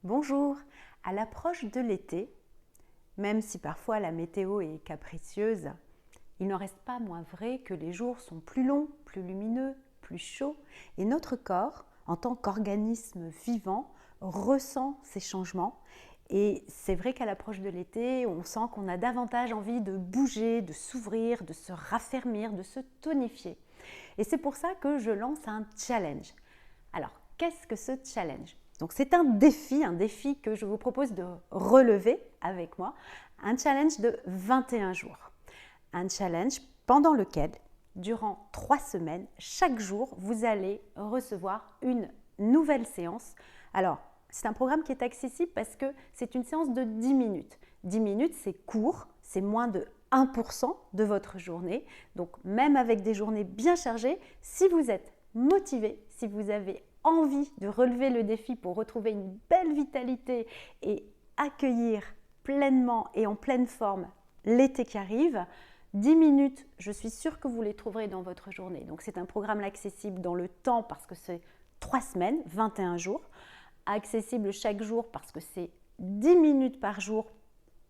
Bonjour, à l'approche de l'été, même si parfois la météo est capricieuse, il n'en reste pas moins vrai que les jours sont plus longs, plus lumineux, plus chauds et notre corps, en tant qu'organisme vivant, ressent ces changements. Et c'est vrai qu'à l'approche de l'été, on sent qu'on a davantage envie de bouger, de s'ouvrir, de se raffermir, de se tonifier. Et c'est pour ça que je lance un challenge. Alors, qu'est-ce que ce challenge ? Donc, c'est un défi que je vous propose de relever avec moi, un challenge de 21 jours. Un challenge pendant lequel, durant 3 semaines, chaque jour, vous allez recevoir une nouvelle séance. Alors, c'est un programme qui est accessible parce que c'est une séance de 10 minutes. 10 minutes, c'est court, c'est moins de 1% de votre journée. Donc, même avec des journées bien chargées, si vous êtes motivé, si vous avez envie de relever le défi pour retrouver une belle vitalité et accueillir pleinement et en pleine forme l'été qui arrive, 10 minutes, je suis sûre que vous les trouverez dans votre journée. Donc c'est un programme accessible dans le temps parce que c'est 3 semaines, 21 jours, accessible chaque jour parce que c'est 10 minutes par jour.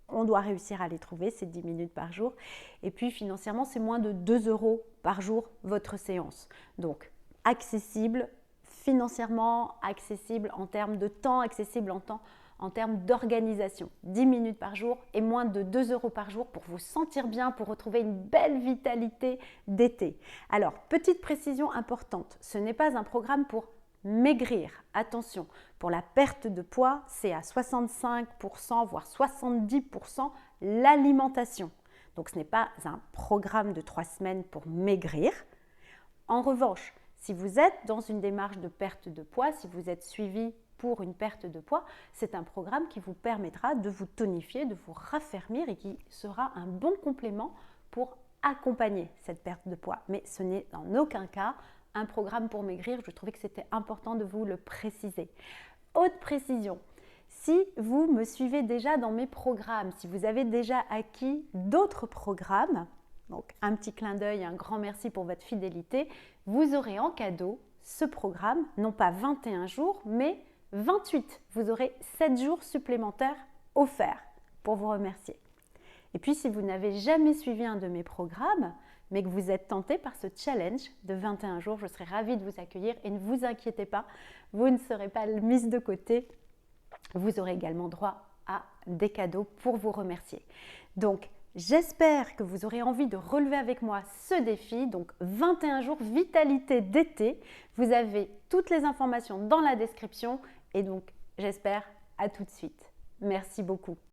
On doit réussir à les trouver, ces 10 minutes par jour. Et puis financièrement, c'est moins de 2 € par jour votre séance. Donc accessible financièrement, accessible en termes de temps, accessible en termes d'organisation. 10 minutes par jour et moins de 2 € par jour pour vous sentir bien, pour retrouver une belle vitalité d'été. Alors, petite précision importante, ce n'est pas un programme pour maigrir. Attention, pour la perte de poids, c'est à 65%, voire 70% l'alimentation. Donc, ce n'est pas un programme de 3 semaines pour maigrir. En revanche, si vous êtes dans une démarche de perte de poids, si vous êtes suivi pour une perte de poids, c'est un programme qui vous permettra de vous tonifier, de vous raffermir et qui sera un bon complément pour accompagner cette perte de poids. Mais ce n'est en aucun cas un programme pour maigrir. Je trouvais que c'était important de vous le préciser. Autre précision, si vous me suivez déjà dans mes programmes, si vous avez déjà acquis d'autres programmes, donc un petit clin d'œil, un grand merci pour votre fidélité, vous aurez en cadeau ce programme, non pas 21 jours, mais 28. Vous aurez 7 jours supplémentaires offerts pour vous remercier. Et puis si vous n'avez jamais suivi un de mes programmes, mais que vous êtes tenté par ce challenge de 21 jours, je serai ravie de vous accueillir et ne vous inquiétez pas, vous ne serez pas mise de côté. Vous aurez également droit à des cadeaux pour vous remercier. Donc, j'espère que vous aurez envie de relever avec moi ce défi. Donc, 21 jours vitalité d'été. Vous avez toutes les informations dans la description. Et donc, j'espère à tout de suite. Merci beaucoup.